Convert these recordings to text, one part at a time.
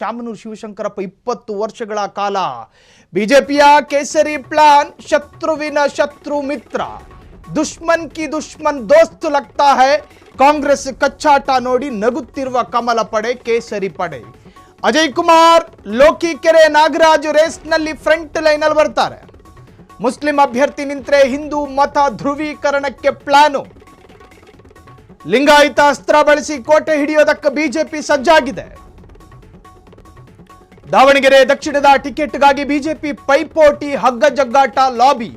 ಶಾಮನೂರು ಶಿವಶಂಕರಪ್ಪ 20 ವರ್ಷಗಳ ಕಾಲ ಬಿಜೆಪಿಯ ಕೇಸರಿ ಪ್ಲಾನ್, ಶತ್ರುವಿನ ಶತ್ರು ಮಿತ್ರ, ದುಶ್ಮನ್ ಕಿ ದುಶ್ಮನ್ ದೋಸ್ತ್ ಲಗ್ತಾ ಹೈ. ಕಾಂಗ್ರೆಸ್ ಕಚ್ಚಾಟ ನೋಡಿ ನಗುತ್ತಿರುವ ಕಮಲ ಪಡೆ, ಕೇಸರಿ ಪಡೆ. ಅಜಯ್ ಕುಮಾರ್, ಲೋಕಿಕೆರೆ, ನಾಗರಾಜ್ ರೇಸ್ನಲ್ಲಿ ಫ್ರಂಟ್ ಲೈನಲ್ಲಿ ಬರ್ತಾರೆ. ಮುಸ್ಲಿಂ ಅಭ್ಯರ್ಥಿ ನಿಂತರೆ ಹಿಂದೂ ಮತ ಧ್ರುವೀಕರಣಕ್ಕೆ ಪ್ಲಾನು. ಲಿಂಗಾಯತ ಅಸ್ತ್ರ ಬಳಸಿ ಕೋಟೆ ಹಿಡಿಯೋದಕ್ಕೆ ಬಿಜೆಪಿ ಸಜ್ಜಾಗಿದೆ. ದಾವಣಗೆರೆ ದಕ್ಷಿಣದ ಟಿಕೆಟ್ಗಾಗಿ ಬಿಜೆಪಿ ಪೈಪೋಟಿ, ಹಗ್ಗ ಜಗ್ಗಾಟ, ಲಾಬಿ.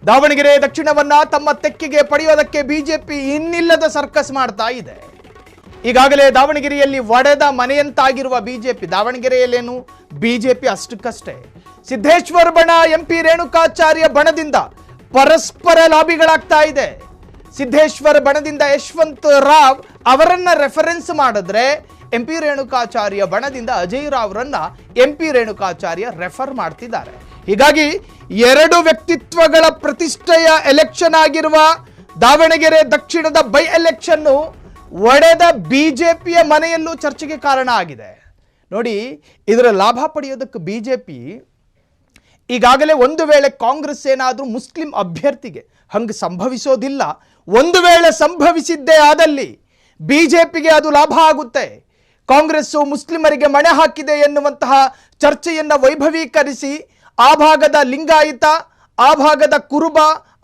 ದಾವಣಗೆರೆ ದಕ್ಷಿಣವನ್ನ ತಮ್ಮ ತೆಕ್ಕೆಗೆ ಪಡೆಯೋದಕ್ಕೆ ಬಿಜೆಪಿ ಇನ್ನಿಲ್ಲದ ಸರ್ಕಸ್ ಮಾಡ್ತಾ ಇದೆ. ಈಗಾಗಲೇ ದಾವಣಗೆರೆಯಲ್ಲಿ ಒಡೆದ ಮನೆಯಂತಾಗಿರುವ ಬಿಜೆಪಿ, ದಾವಣಗೆರೆಯಲ್ಲೇನು ಬಿಜೆಪಿ ಅಷ್ಟಕ್ಕಷ್ಟೇ. ಸಿದ್ದೇಶ್ವರ ಬಣ, ಎಂಪಿ ರೇಣುಕಾಚಾರ್ಯ ಬಣದಿಂದ ಪರಸ್ಪರ ಲಾಬಿಗಳಾಗ್ತಾ ಇದೆ. ಸಿದ್ದೇಶ್ವರ ಬಣದಿಂದ ಯಶವಂತ್ ರಾವ್ ಅವರನ್ನ ರೆಫರೆನ್ಸ್ ಮಾಡಿದ್ರೆ, ಎಂಪಿ ರೇಣುಕಾಚಾರ್ಯ ಬಣದಿಂದ ಅಜಯ್ ರಾವ್ರನ್ನ ಎಂಪಿ ರೇಣುಕಾಚಾರ್ಯ ರೆಫರ್ ಮಾಡ್ತಿದ್ದಾರೆ. ಹೀಗಾಗಿ ಎರಡು ವ್ಯಕ್ತಿತ್ವಗಳ ಪ್ರತಿಷ್ಠೆಯ ಎಲೆಕ್ಷನ್ ಆಗಿರುವ ದಾವಣಗೆರೆ ದಕ್ಷಿಣದ ಬೈ ಎಲೆಕ್ಷನ್ ಒಡೆದ ಬಿಜೆಪಿಯ ಮನೆಯಲ್ಲೂ ಚರ್ಚೆಗೆ ಕಾರಣ ಆಗಿದೆ. ನೋಡಿ, ಇದರ ಲಾಭ ಪಡೆಯೋದಕ್ಕೆ ಬಿಜೆಪಿ ಈಗಾಗಲೇ ಒಂದು ವೇಳೆ ಕಾಂಗ್ರೆಸ್ ಏನಾದರೂ ಮುಸ್ಲಿಂ ಅಭ್ಯರ್ಥಿಗೆ ಹಂಗೆ ಸಂಭವಿಸೋದಿಲ್ಲ, ಒಂದು ವೇಳೆ ಸಂಭವಿಸಿದ್ದೇ ಆದಲ್ಲಿ ಬಿಜೆಪಿಗೆ ಅದು ಲಾಭ ಆಗುತ್ತೆ. ಕಾಂಗ್ರೆಸ್ಸು ಮುಸ್ಲಿಮರಿಗೆ ಮಣೆ ಹಾಕಿದೆ ಎನ್ನುವಂತಹ ಚರ್ಚೆಯನ್ನು ವೈಭವೀಕರಿಸಿ ಆ ಭಾಗದ ಲಿಂಗಾಯತ, ಆ ಭಾಗದ ಕುರುಬ,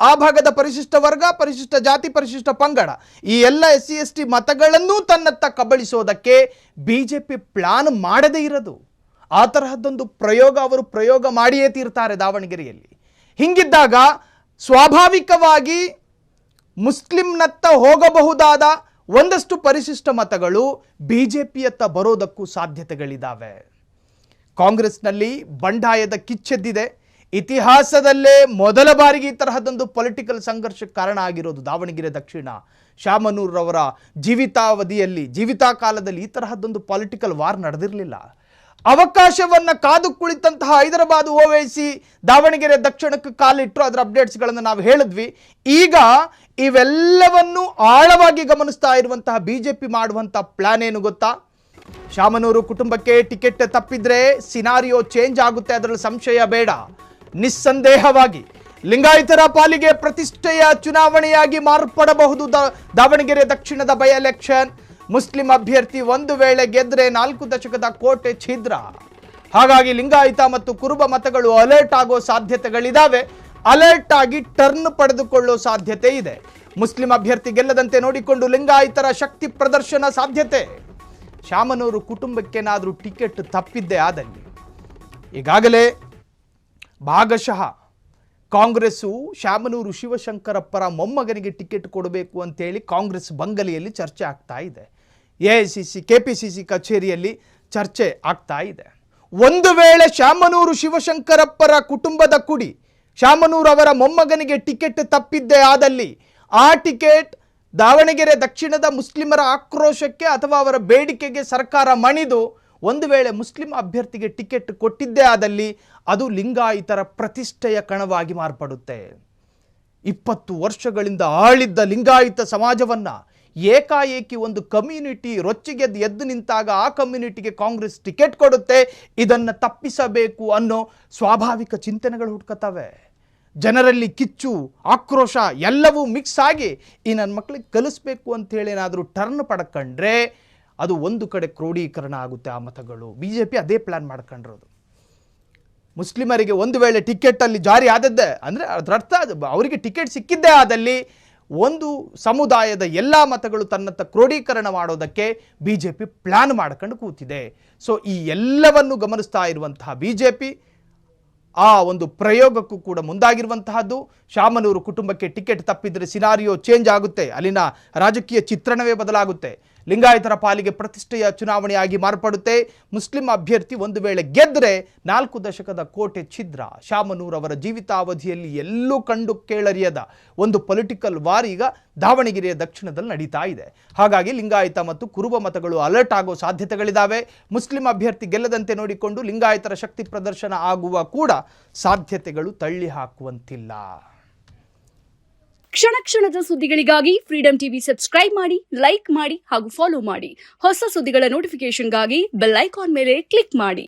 ಆ ಭಾಗದ ಪರಿಶಿಷ್ಟ ವರ್ಗ, ಪರಿಶಿಷ್ಟ ಜಾತಿ, ಪರಿಶಿಷ್ಟ ಪಂಗಡ, ಈ ಎಲ್ಲ SC ST ಮತಗಳನ್ನೂ ತನ್ನತ್ತ ಕಬಳಿಸೋದಕ್ಕೆ ಬಿಜೆಪಿ ಪ್ಲಾನ್ ಮಾಡದೇ ಇರೋದು. ಆ ತರಹದ್ದೊಂದು ಅವರು ಪ್ರಯೋಗ ಮಾಡಿಯೇ ತೀರ್ತಾರೆ ದಾವಣಗೆರೆಯಲ್ಲಿ. ಹಿಂಗಿದ್ದಾಗ ಸ್ವಾಭಾವಿಕವಾಗಿ ಮುಸ್ಲಿಂನತ್ತ ಹೋಗಬಹುದಾದ ಒಂದಷ್ಟು ಪರಿಶಿಷ್ಟ ಮತಗಳು ಬಿಜೆಪಿಯತ್ತ ಬರೋದಕ್ಕೂ ಸಾಧ್ಯತೆಗಳಿದ್ದಾವೆ. ಕಾಂಗ್ರೆಸ್ನಲ್ಲಿ ಬಂಡಾಯದ ಕಿಚ್ಚೆದ್ದಿದೆ. ಇತಿಹಾಸದಲ್ಲೇ ಮೊದಲ ಬಾರಿಗೆ ಈ ತರಹದೊಂದು ಪೊಲಿಟಿಕಲ್ ಸಂಘರ್ಷಕ್ಕೆ ಕಾರಣ ಆಗಿರೋದು ದಾವಣಗೆರೆ ದಕ್ಷಿಣ. ಶಾಮನೂರವರ ಜೀವಿತಾಕಾಲದಲ್ಲಿ ಈ ತರಹದೊಂದು ಪೊಲಿಟಿಕಲ್ ವಾರ್ ನಡೆದಿರಲಿಲ್ಲ. ಅವಕಾಶವನ್ನು ಕಾದು ಕುಳಿತಂತಹ ಹೈದರಾಬಾದ್ ಓವೈಸಿ ದಾವಣಗೆರೆ ದಕ್ಷಿಣಕ್ಕೆ ಕಾಲಿಟ್ಟರು. ಅದರ ಅಪ್ಡೇಟ್ಸ್ಗಳನ್ನು ನಾವು ಹೇಳಿದ್ವಿ. ಈಗ ಇವೆಲ್ಲವನ್ನು ಆಳವಾಗಿ ಗಮನಿಸ್ತಾ ಇರುವಂತಹ ಬಿಜೆಪಿ ಮಾಡುವಂತಹ ಪ್ಲಾನ್ ಏನು ಗೊತ್ತಾ? ಶಾಮನೂರು ಕುಟುಂಬಕ್ಕೆ ಟಿಕೆಟ್ ತಪ್ಪಿದ್ರೆ ಸಿನಾರಿಯೋ ಚೇಂಜ್ ಆಗುತ್ತೆ, ಅದರಲ್ಲಿ ಸಂಶಯ ಬೇಡ. ನಿಸ್ಸಂದೇಹವಾಗಿ ಲಿಂಗಾಯತರ ಪಾಲಿಗೆ ಪ್ರತಿಷ್ಠೆಯ ಚುನಾವಣೆಯಾಗಿ ಮಾರ್ಪಡಬಹುದು ದಾವಣಗೆರೆ ದಕ್ಷಿಣದ ಬೈ ಎಲೆಕ್ಷನ್. ಮುಸ್ಲಿಂ ಅಭ್ಯರ್ಥಿ ಒಂದು ವೇಳೆ ಗೆದ್ರೆ 4 ದಶಕದ ಕೋಟೆ ಛಿದ್ರ. ಹಾಗಾಗಿ ಲಿಂಗಾಯತ ಮತ್ತು ಕುರುಬ ಮತಗಳು ಅಲರ್ಟ್ ಆಗೋ ಸಾಧ್ಯತೆಗಳಿದಾವೆ. ಅಲರ್ಟ್ ಆಗಿ ಟರ್ನ್ ಪಡೆದುಕೊಳ್ಳೋ ಸಾಧ್ಯತೆ ಇದೆ. ಮುಸ್ಲಿಂ ಅಭ್ಯರ್ಥಿ ಗೆಲ್ಲದಂತೆ ನೋಡಿಕೊಂಡು ಲಿಂಗಾಯತರ ಶಕ್ತಿ ಪ್ರದರ್ಶನ ಸಾಧ್ಯತೆ. ಶಾಮನೂರು ಕುಟುಂಬಕ್ಕೇನಾದರೂ ಟಿಕೆಟ್ ತಪ್ಪಿದ್ದೇ ಆದಲ್ಲಿ ಈಗಾಗಲೇ ಭಾಗಶಃ ಕಾಂಗ್ರೆಸ್ಸು ಶಾಮನೂರು ಶಿವಶಂಕರಪ್ಪರ ಮೊಮ್ಮಗನಿಗೆ ಟಿಕೆಟ್ ಕೊಡಬೇಕು ಅಂತೇಳಿ ಕಾಂಗ್ರೆಸ್ ಬಂಗಲೆಯಲ್ಲಿ ಚರ್ಚೆ ಆಗ್ತಾ ಇದೆ. AICC KPCC ಕಚೇರಿಯಲ್ಲಿ ಚರ್ಚೆ ಆಗ್ತಾ ಇದೆ. ಒಂದು ವೇಳೆ ಶಾಮನೂರು ಶಿವಶಂಕರಪ್ಪರ ಕುಟುಂಬದ ಕುಡಿ ಶಾಮನೂರು ಅವರ ಮೊಮ್ಮಗನಿಗೆ ಟಿಕೆಟ್ ತಪ್ಪಿದ್ದೇ ಆದಲ್ಲಿ ಆ ಟಿಕೆಟ್ ದಾವಣಗೆರೆ ದಕ್ಷಿಣದ ಮುಸ್ಲಿಮರ ಆಕ್ರೋಶಕ್ಕೆ ಅಥವಾ ಅವರ ಬೇಡಿಕೆಗೆ ಸರ್ಕಾರ ಮಣಿದು ಒಂದು ವೇಳೆ ಮುಸ್ಲಿಂ ಅಭ್ಯರ್ಥಿಗೆ ಟಿಕೆಟ್ ಕೊಟ್ಟಿದ್ದೇ ಆದಲ್ಲಿ ಅದು ಲಿಂಗಾಯತರ ಪ್ರತಿಷ್ಠೆಯ ಕಣವಾಗಿ ಮಾರ್ಪಡುತ್ತೆ. 20 ವರ್ಷಗಳಿಂದ ಆಳಿದ್ದ ಲಿಂಗಾಯತ ಸಮಾಜವನ್ನ ಏಕಾಏಕಿ ಒಂದು ಕಮ್ಯುನಿಟಿ ರೊಚ್ಚಿಗೆದ್ದು ಎದ್ದು ನಿಂತಾಗ ಆ ಕಮ್ಯುನಿಟಿಗೆ ಕಾಂಗ್ರೆಸ್ ಟಿಕೆಟ್ ಕೊಡುತ್ತೆ. ಇದನ್ನು ತಪ್ಪಿಸಬೇಕು ಅನ್ನೋ ಸ್ವಾಭಾವಿಕ ಚಿಂತನೆಗಳು ಹುಟ್ಕೋತವೆ. ಜನರಲ್ಲಿ ಕಿಚ್ಚು, ಆಕ್ರೋಶ ಎಲ್ಲವೂ ಮಿಕ್ಸ್ ಆಗಿ ಈ ನನ್ನ ಮಕ್ಕಳಿಗೆ ಕಲಿಸ್ಬೇಕು ಅಂತೇಳಿ ಏನಾದರೂ ಟರ್ನ್ ಪಡ್ಕೊಂಡ್ರೆ ಅದು ಒಂದು ಕಡೆ ಕ್ರೋಢೀಕರಣ ಆಗುತ್ತೆ ಆ ಮತಗಳು. ಬಿಜೆಪಿ ಅದೇ ಪ್ಲಾನ್ ಮಾಡ್ಕೊಂಡಿರೋದು. ಮುಸ್ಲಿಮರಿಗೆ ಒಂದು ವೇಳೆ ಟಿಕೆಟ್ ಅಲ್ಲಿ ಜಾರಿ ಆದದ್ದೇ ಅಂದರೆ ಅದರ ಅರ್ಥ ಅವರಿಗೆ ಟಿಕೆಟ್ ಸಿಕ್ಕಿದ್ದೇ ಆದಲ್ಲಿ ಒಂದು ಸಮುದಾಯದ ಎಲ್ಲ ಮತಗಳು ತನ್ನತ್ತ ಕ್ರೋಢೀಕರಣ ಮಾಡೋದಕ್ಕೆ ಬಿಜೆಪಿ ಪ್ಲಾನ್ ಮಾಡ್ಕೊಂಡು ಕೂತಿದೆ. ಸೊ ಈ ಎಲ್ಲವನ್ನು ಗಮನಿಸ್ತಾ ಇರುವಂತಹ ಬಿಜೆಪಿ ಆ ಒಂದು ಪ್ರಯೋಗಕ್ಕೂ ಕೂಡ ಮುಂದಾಗಿರುವಂತಹದ್ದು. ಶಾಮನೂರು ಕುಟುಂಬಕ್ಕೆ ಟಿಕೆಟ್ ತಪ್ಪಿದ್ರೆ ಸಿನಾರಿಯೋ ಚೇಂಜ್ ಆಗುತ್ತೆ, ಅಲ್ಲಿನ ರಾಜಕೀಯ ಚಿತ್ರಣವೇ ಬದಲಾಗುತ್ತೆ. ಲಿಂಗಾಯತರ ಪಾಲಿಗೆ ಪ್ರತಿಷ್ಠೆಯ ಚುನಾವಣೆಯಾಗಿ ಮಾರ್ಪಡುತ್ತೆ. ಮುಸ್ಲಿಂ ಅಭ್ಯರ್ಥಿ ಒಂದು ವೇಳೆ ಗೆದ್ದರೆ 4 ದಶಕದ ಕೋಟೆ ಛಿದ್ರ. ಶಾಮನೂರವರ ಜೀವಿತಾವಧಿಯಲ್ಲಿ ಎಲ್ಲೂ ಕಂಡು ಕೇಳರಿಯದ ಒಂದು ಪೊಲಿಟಿಕಲ್ ವಾರ್ ಈಗ ದಾವಣಗೆರೆಯ ದಕ್ಷಿಣದಲ್ಲಿ ನಡೀತಾ ಇದೆ. ಹಾಗಾಗಿ ಲಿಂಗಾಯತ ಮತ್ತು ಕುರುಬ ಮತಗಳು ಅಲರ್ಟ್ ಆಗೋ ಸಾಧ್ಯತೆಗಳಿದ್ದಾವೆ. ಮುಸ್ಲಿಂ ಅಭ್ಯರ್ಥಿ ಗೆಲ್ಲದಂತೆ ನೋಡಿಕೊಂಡು ಲಿಂಗಾಯತರ ಶಕ್ತಿ ಪ್ರದರ್ಶನ ಆಗುವ ಕೂಡ ಸಾಧ್ಯತೆಗಳು ತಳ್ಳಿ ಹಾಕುವಂತಿಲ್ಲ. ಕ್ಷಣ ಕ್ಷಣದ ಸುದ್ದಿಗಳಿಗಾಗಿ ಫ್ರೀಡಂ ಟಿವಿ ಸಬ್ಸ್ಕ್ರೈಬ್ ಮಾಡಿ, ಲೈಕ್ ಮಾಡಿ ಹಾಗೂ ಫಾಲೋ ಮಾಡಿ. ಹೊಸ ಸುದ್ದಿಗಳ ನೋಟಿಫಿಕೇಶನ್ಗಾಗಿ ಬೆಲ್ ಐಕಾನ್ ಮೇಲೆ ಕ್ಲಿಕ್ ಮಾಡಿ.